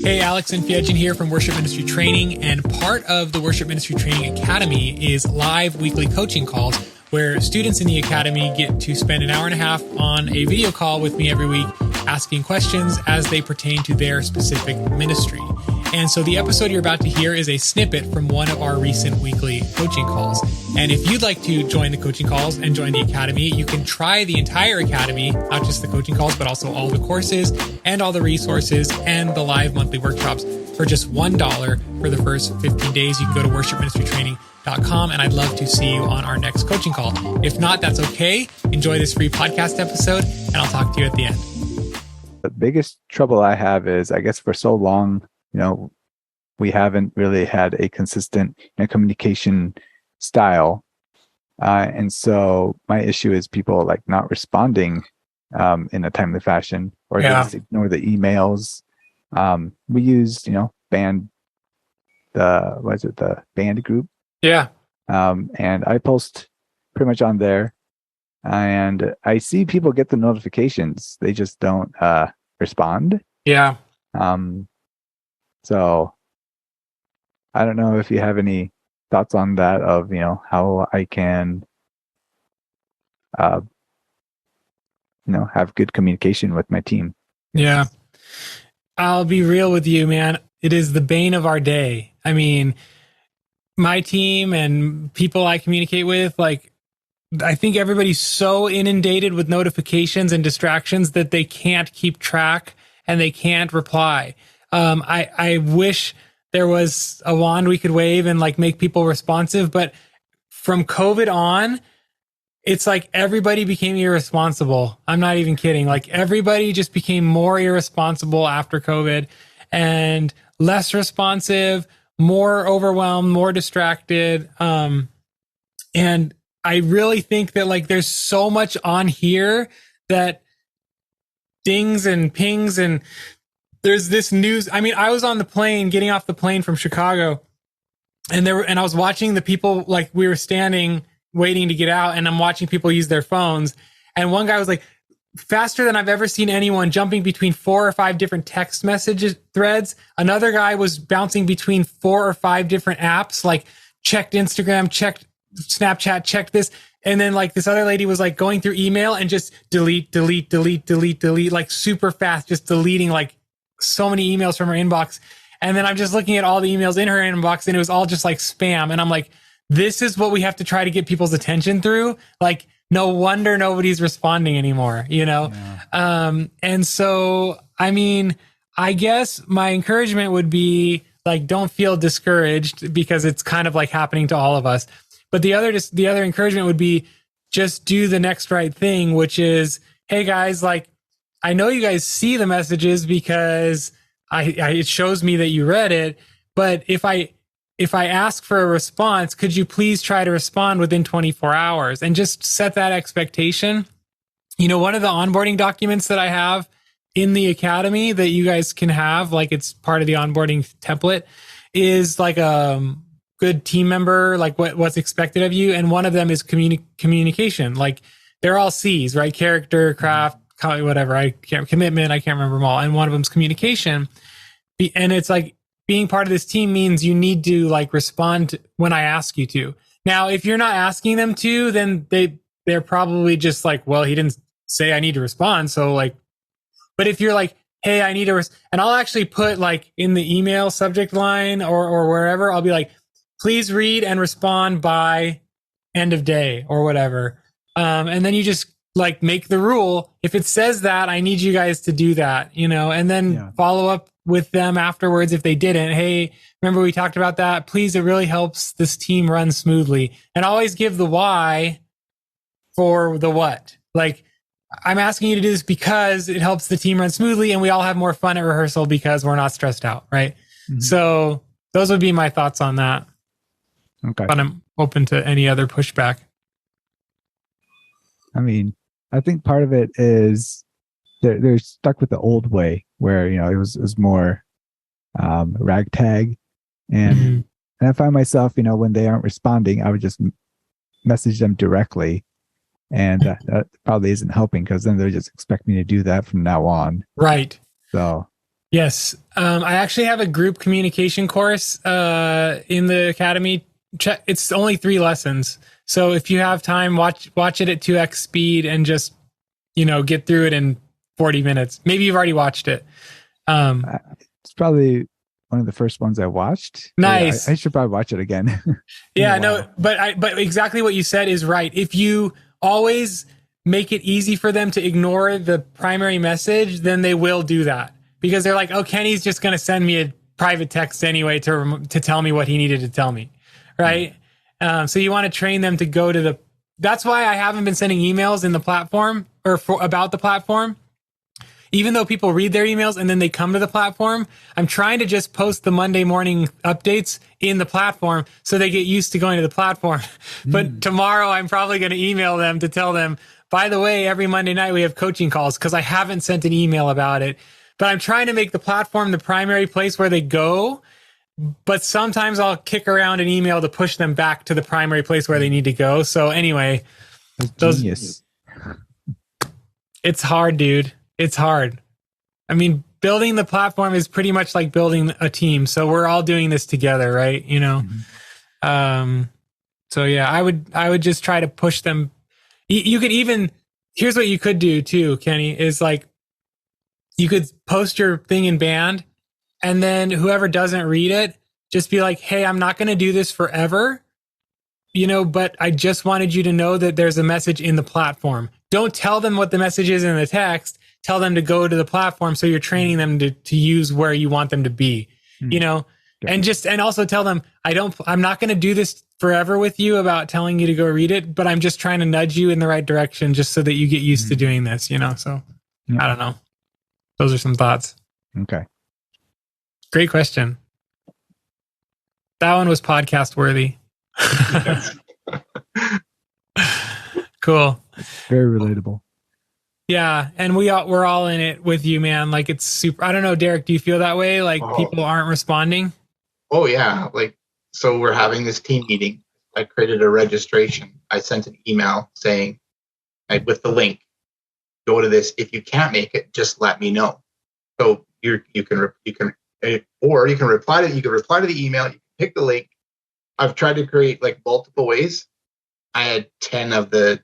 Hey, Alex and Fiedgen here from Worship Ministry Training, and part of the Worship Ministry Training Academy is live weekly coaching calls where students in the academy get to spend an hour and a half on a video call with me every week asking questions as they pertain to their specific ministry. And so the episode you're about to hear is a snippet from one of our recent weekly coaching calls. And if you'd like to join the coaching calls and join the academy, you can try the entire academy, not just the coaching calls, but also all the courses and all the resources and the live monthly workshops for just $1 for the first 15 days. You can go to worshipministrytraining.com, and I'd love to see you on our next coaching call. If not, that's okay. Enjoy this free podcast episode, and I'll talk to you at the end. The biggest trouble I have is, I guess for so long, we haven't really had a consistent communication style. And so my issue is people like not responding in a timely fashion, or they just ignore the emails. We use, the band group. Yeah. And I post pretty much on there, and I see people get the notifications. They just don't respond. Yeah. So I don't know if you have any thoughts on that of, how I can, have good communication with my team. Yeah. I'll be real with you, man. It is the bane of our day. I mean, my team and people I communicate with, I think everybody's so inundated with notifications and distractions that they can't keep track and they can't reply. I wish there was a wand we could wave and make people responsive, but from COVID on, it's like everybody became irresponsible. I'm not even kidding. Everybody just became more irresponsible after COVID and less responsive, more overwhelmed, more distracted. And I really think that there's so much on here that dings and pings, and there's this news. I mean, I was on the plane, getting off the plane from Chicago, and I was watching the people, we were standing waiting to get out, and I'm watching people use their phones. And one guy was faster than I've ever seen anyone, jumping between 4 or 5 different text message threads. Another guy was bouncing between 4 or 5 different apps, checked Instagram, checked Snapchat, checked this. And then this other lady was going through email and just delete, super fast, just deleting so many emails from her inbox. And then I'm just looking at all the emails in her inbox, and it was all just spam. And I'm like, this is what we have to try to get people's attention through. No wonder nobody's responding anymore, Yeah. And so, I mean, I guess my encouragement would be don't feel discouraged, because it's kind of happening to all of us. But the other encouragement would be just do the next right thing, which is, hey guys, I know you guys see the messages because it shows me that you read it. But if I ask for a response, could you please try to respond within 24 hours and just set that expectation? One of the onboarding documents that I have in the academy that you guys can have, it's part of the onboarding template, is good team member, what's expected of you. And one of them is communication. They're all C's, right? Character, craft, whatever. Commitment. I can't remember them all. And one of them is communication. And it's being part of this team means you need to respond when I ask you to. Now, if you're not asking them to, then they're probably just well, he didn't say I need to respond. So but if you're hey, I need to, and I'll actually put in the email subject line or wherever, I'll be please read and respond by end of day or whatever. And then you just make the rule. If it says that, I need you guys to do that, and then follow up with them afterwards if they didn't. Hey, remember we talked about that? Please, it really helps this team run smoothly. And always give the why for the what. I'm asking you to do this because it helps the team run smoothly, and we all have more fun at rehearsal because we're not stressed out, right? Mm-hmm. So those would be my thoughts on that. Okay. But I'm open to any other pushback. I mean, I think part of it is they're stuck with the old way where, it was more ragtag. And I find myself, when they aren't responding, I would just message them directly. And that probably isn't helping, because then they'll just expect me to do that from now on. Right. So Yes. I actually have a group communication course in the academy. It's only 3 lessons. So if you have time, watch it at 2x speed and just, get through it in 40 minutes. Maybe you've already watched it. It's probably one of the first ones I watched. Yeah, Nice. I should probably watch it again. Been a Yeah, no, while. but exactly what you said is right. If you always make it easy for them to ignore the primary message, then they will do that because they're like, "Oh, Kenny's just going to send me a private text anyway to tell me what he needed to tell me." Right? So you want to train them to go to the That's why I haven't been sending emails in the platform or about the platform, even though people read their emails and then they come to the platform. I'm trying to just post the Monday morning updates in the platform so they get used to going to the platform. But tomorrow I'm probably going to email them to tell them, by the way, every Monday night we have coaching calls, because I haven't sent an email about it. But I'm trying to make the platform the primary place where they go. But sometimes I'll kick around an email to push them back to the primary place where they need to go. So anyway, That's genius. it's hard, dude. It's hard. I mean, building the platform is pretty much like building a team. So we're all doing this together, right? So yeah, I would just try to push them. You could even, here's what you could do too, Kenny, is like, you could post your thing in Band, and then whoever doesn't read it, just be like, hey, I'm not going to do this forever, but I just wanted you to know that there's a message in the platform. Don't tell them what the message is in the text. Tell them to go to the platform. So you're training them to use where you want them to be, and also tell them, I'm not going to do this forever with you about telling you to go read it, but I'm just trying to nudge you in the right direction just so that you get used to doing this, so I don't know. Those are some thoughts. Okay. Great question. That one was podcast worthy. Cool. Very relatable. Yeah, and we're all in it with you, man. Like, it's super. I don't know, Derek, do you feel that way? Like, people aren't responding? Oh yeah, so we're having this team meeting. I created a registration. I sent an email saying, with the link, go to this. If you can't make it, just let me know. So you can reply to the email. You can pick the link. I've tried to create multiple ways. I had 10 of the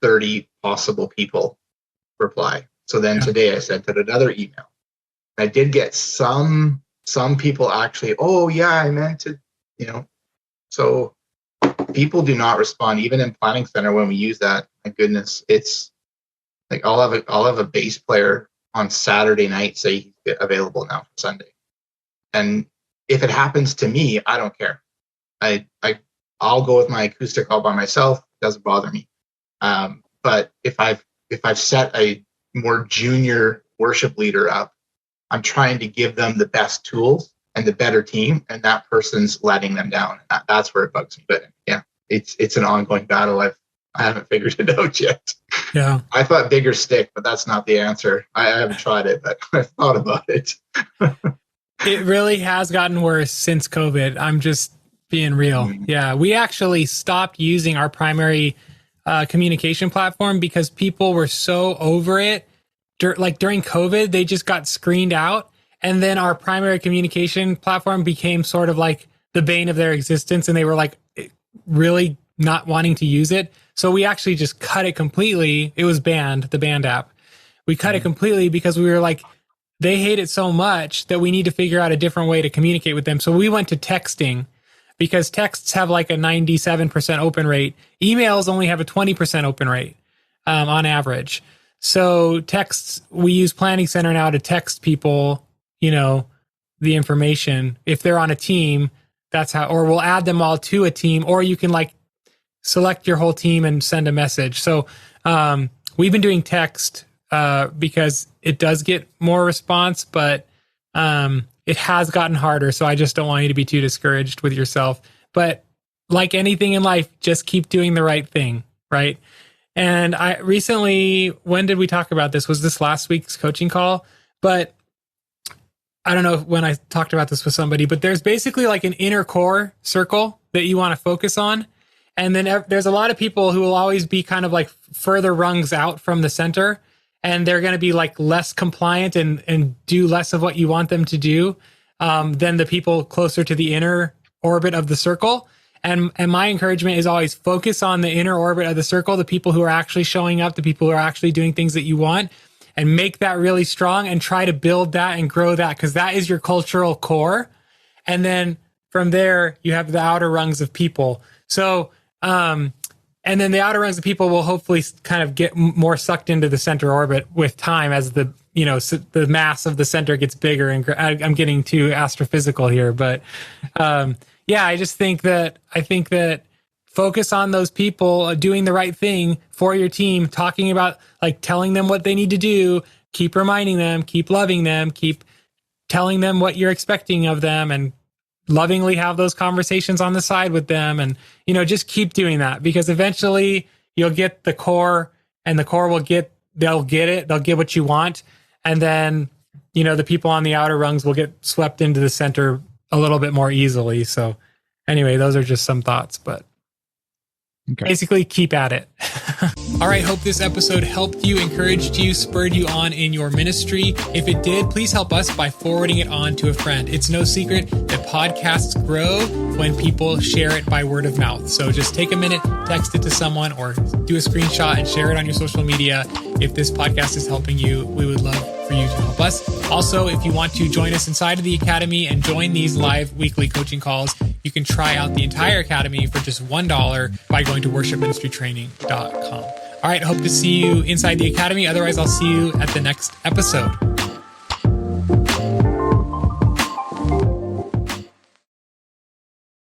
30 possible people reply. So then today I sent out another email. I did get some people actually, oh yeah, I meant to, so people do not respond even in Planning Center when we use that. My goodness, it's like I'll have a bass player on Saturday night say he's available now for Sunday. And if it happens to me, I don't care. I'll go with my acoustic all by myself. It doesn't bother me. But if I've set a more junior worship leader up, I'm trying to give them the best tools and the better team, and that person's letting them down. That's where it bugs me. But yeah, it's an ongoing battle. I haven't figured it out yet. Yeah. I thought bigger stick, but that's not the answer. I haven't tried it, but I've thought about it. It really has gotten worse since COVID. I'm just being real. Yeah. We actually stopped using our primary communication platform because people were so over it. During COVID, they just got screened out. And then our primary communication platform became sort of like the bane of their existence. And they were like really not wanting to use it. So we actually just cut it completely. It was banned, the Band app. We cut it completely because we were like, they hate it so much that we need to figure out a different way to communicate with them. So we went to texting because texts have like a 97% open rate. Emails only have a 20% open rate on average. So texts, we use Planning Center now to text people, the information. If they're on a team, that's how, or we'll add them all to a team, or you can select your whole team and send a message. So we've been doing text because it does get more response, but it has gotten harder. So I just don't want you to be too discouraged with yourself. But like anything in life, just keep doing the right thing, right? And I recently, when did we talk about this? Was this last week's coaching call? But I don't know when I talked about this with somebody, but there's basically like an inner core circle that you want to focus on. And then there's a lot of people who will always be kind of like further rungs out from the center. and they're going to be like less compliant and do less of what you want them to do than the people closer to the inner orbit of the circle. And my encouragement is always focus on the inner orbit of the circle, the people who are actually showing up, the people who are actually doing things that you want, and make that really strong and try to build that and grow that, because that is your cultural core. And then from there, you have the outer rungs of people. So, and then the outer rungs of people will hopefully kind of get more sucked into the center orbit with time as the mass of the center gets bigger. And I'm getting too astrophysical here, but yeah, I think that focus on those people doing the right thing for your team, talking about, like, telling them what they need to do, keep reminding them, keep loving them, keep telling them what you're expecting of them, and lovingly have those conversations on the side with them. And, just keep doing that, because eventually you'll get the core, and the core they'll get it. They'll get what you want. And then, the people on the outer rungs will get swept into the center a little bit more easily. So anyway, those are just some thoughts, but basically keep at it. All right. Hope this episode helped you, encouraged you, spurred you on in your ministry. If it did, please help us by forwarding it on to a friend. It's no secret that podcasts grow when people share it by word of mouth. So just take a minute, text it to someone, or do a screenshot and share it on your social media. If this podcast is helping you, we would love for you to help us. Also, if you want to join us inside of the Academy and join these live weekly coaching calls, you can try out the entire Academy for just $1 by going to worshipministrytraining.com. All right, hope to see you inside the Academy. Otherwise, I'll see you at the next episode.